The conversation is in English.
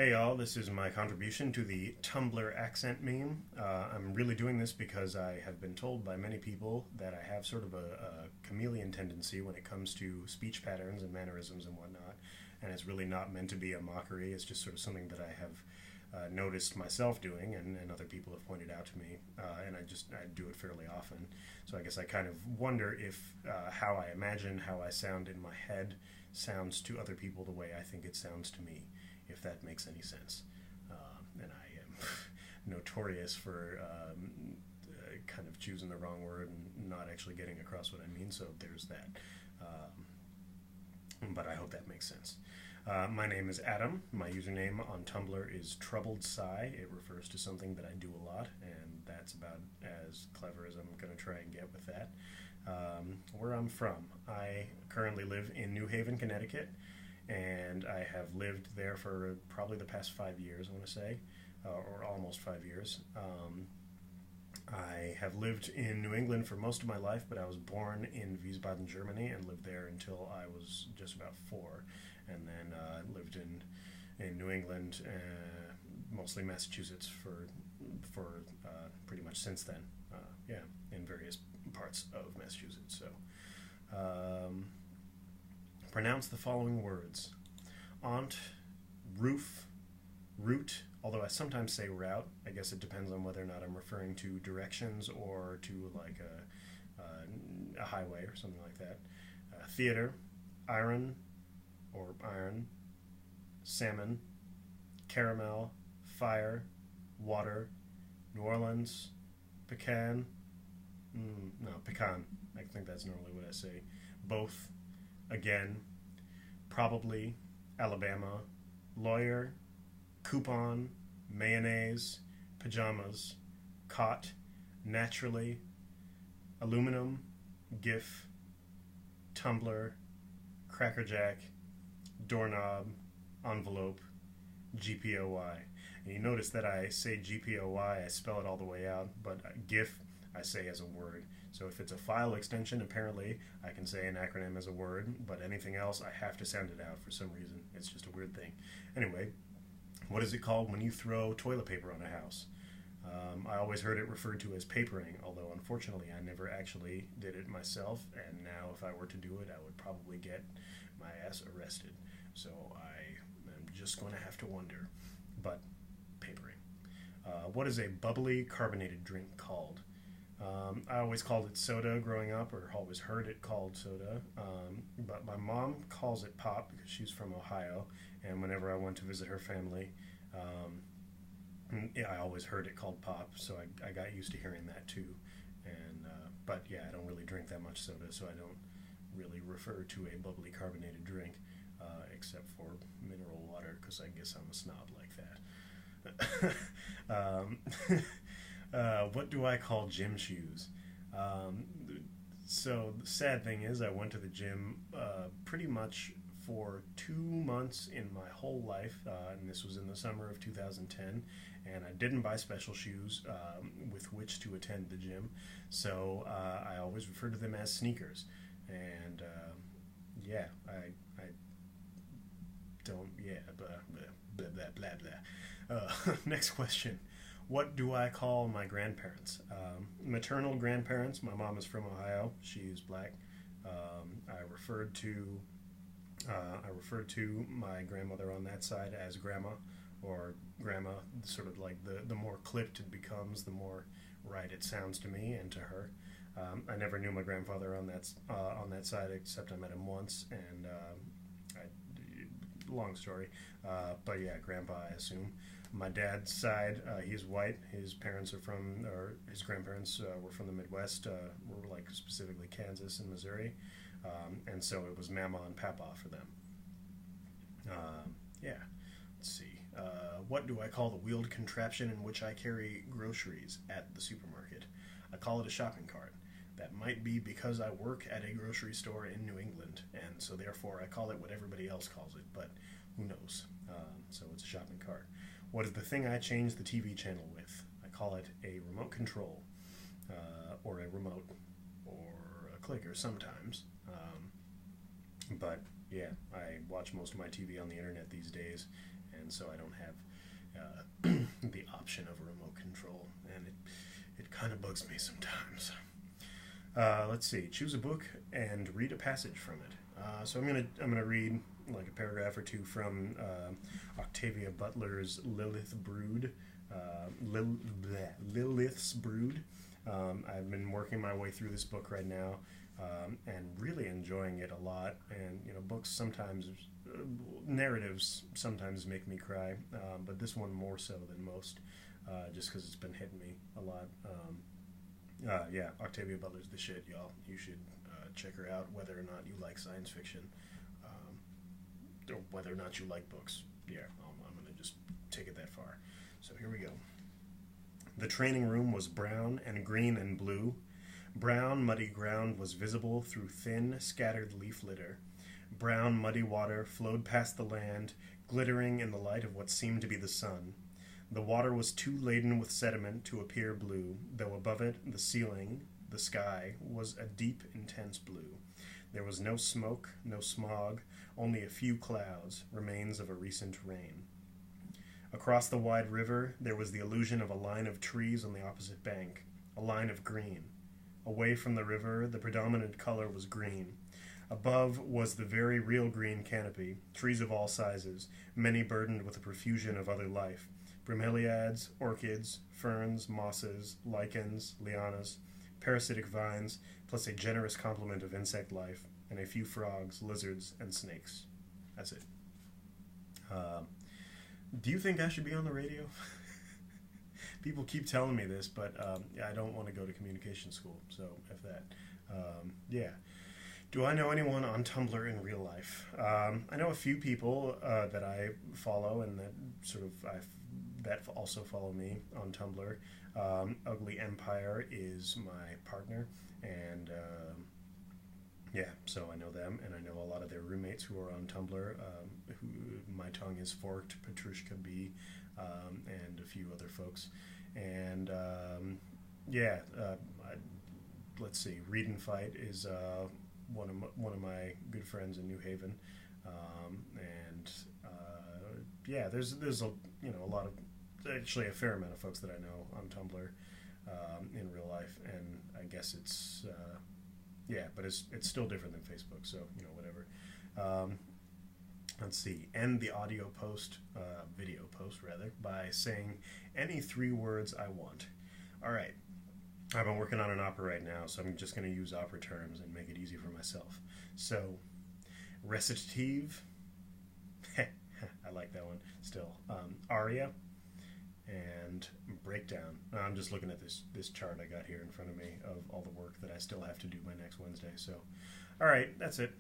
Hey y'all, this is my contribution to the Tumblr accent meme. I'm really doing this because I have been told by many people that I have sort of a chameleon tendency when it comes to speech patterns and mannerisms and whatnot, and it's really not meant to be a mockery. It's just sort of something that I have noticed myself doing, and other people have pointed out to me, and I do it fairly often. So I guess I kind of wonder if how I imagine how I sound in my head sounds to other people the way I think it sounds to me, if that makes any sense. And I am notorious for kind of choosing the wrong word and not actually getting across what I mean, so there's that. But I hope that makes sense. My name is Adam. My username on Tumblr is troubledsigh. It refers to something that I do a lot, and that's about as clever as I'm going to try and get with that. Where I'm from, I currently live in New Haven, Connecticut, and I have lived there for probably the past 5 years, I want to say, or almost 5 years. I have lived in New England for most of my life, but I was born in Wiesbaden, Germany, and lived there until I was just about 4, and then lived in New England, mostly Massachusetts, for pretty much since then. Yeah, in various parts of Massachusetts. So. Pronounce the following words: aunt, roof, route, although I sometimes say route. I guess it depends on whether or not I'm referring to directions or to like a highway or something like that. Theater, iron or iron, salmon, caramel, fire, water, New Orleans, pecan, no, pecan, I think that's normally what I say, both, again, probably, Alabama, lawyer, coupon, mayonnaise, pajamas, cot, naturally, aluminum, gif, tumbler, crackerjack, doorknob, envelope, GPOY. And you notice that I say GPOY, I spell it all the way out, but GIF I say as a word. So if it's a file extension, apparently I can say an acronym as a word, but anything else I have to sound it out for some reason. It's just a weird thing. Anyway, what is it called when you throw toilet paper on a house? I always heard it referred to as papering, although unfortunately I never actually did it myself, and now if I were to do it, I would probably get my ass arrested. So I am just going to have to wonder. But papering. What is a bubbly carbonated drink called? I always called it soda growing up, or always heard it called soda, but my mom calls it pop because she's from Ohio, and whenever I went to visit her family, yeah, I always heard it called pop, so I got used to hearing that too. And but yeah, I don't really drink that much soda, so I don't really refer to a bubbly carbonated drink, except for mineral water, because I guess I'm a snob like that. What do I call gym shoes? So the sad thing is I went to the gym pretty much for 2 months in my whole life, and this was in the summer of 2010, and I didn't buy special shoes with which to attend the gym, so I always refer to them as sneakers. And yeah, I don't, yeah, blah, blah, blah, blah, blah. Next question. What do I call my grandparents? Maternal grandparents. My mom is from Ohio. She is black. I referred to my grandmother on that side as grandma, or grandma. Sort of like the more clipped it becomes, the more right it sounds to me and to her. I never knew my grandfather on that side, except I met him once, and long story. But yeah, grandpa, I assume. My dad's side, he's white. His parents are from, or his grandparents were from the Midwest, were like specifically Kansas and Missouri, and so it was Mama and Papa for them. Yeah, let's see. What do I call the wheeled contraption in which I carry groceries at the supermarket? I call it a shopping cart. That might be because I work at a grocery store in New England, and so therefore I call it what everybody else calls it, but who knows? So it's a shopping cart. What is the thing I change the TV channel with? I call it a remote control, or a remote, or a clicker sometimes. But yeah, I watch most of my TV on the internet these days, and so I don't have the option of a remote control, and it kind of bugs me sometimes. Let's see. Choose a book and read a passage from it. So I'm gonna read like a paragraph or two from Octavia Butler's Lilith's Brood. I've been working my way through this book right now, and really enjoying it a lot. And books sometimes, narratives sometimes make me cry, but this one more so than most, just because it's been hitting me a lot. Yeah, Octavia Butler's the shit, y'all. You should check her out, whether or not you like science fiction, or whether or not you like books. Yeah, I'm going to just take it that far. So here we go. The training room was brown and green and blue. Brown, muddy ground was visible through thin, scattered leaf litter. Brown, muddy water flowed past the land, glittering in the light of what seemed to be the sun. The water was too laden with sediment to appear blue, though above it, the ceiling, the sky, was a deep, intense blue. There was no smoke, no smog, only a few clouds, remains of a recent rain. Across the wide river, there was the illusion of a line of trees on the opposite bank, a line of green. Away from the river, the predominant color was green. Above was the very real green canopy, trees of all sizes, many burdened with a profusion of other life. Bromeliads, orchids, ferns, mosses, lichens, lianas, parasitic vines, plus a generous complement of insect life, and a few frogs, lizards, and snakes. That's it. Do you think I should be on the radio? People keep telling me this, but I don't want to go to communication school, so if that. Yeah. Do I know anyone on Tumblr in real life? I know a few people that I follow and that that also follow me on Tumblr. Ugly Empire is my partner, and yeah, so I know them, and I know a lot of their roommates who are on Tumblr. Who My Tongue is Forked, Petrushka B, and a few other folks. And yeah, let's see. Read and Fight is one of my good friends in New Haven, and yeah, there's a lot of, actually a fair amount of folks that I know on Tumblr in real life, and I guess it's yeah, but it's still different than Facebook, so whatever. Let's see. End the audio post, video post rather, by saying any 3 words I want. All right. I've been working on an opera right now, so I'm just going to use opera terms and make it easy for myself. So, recitative. I like that one still. Aria and breakdown. I'm just looking at this chart I got here in front of me of all the work that I still have to do by next Wednesday. So, all right, that's it.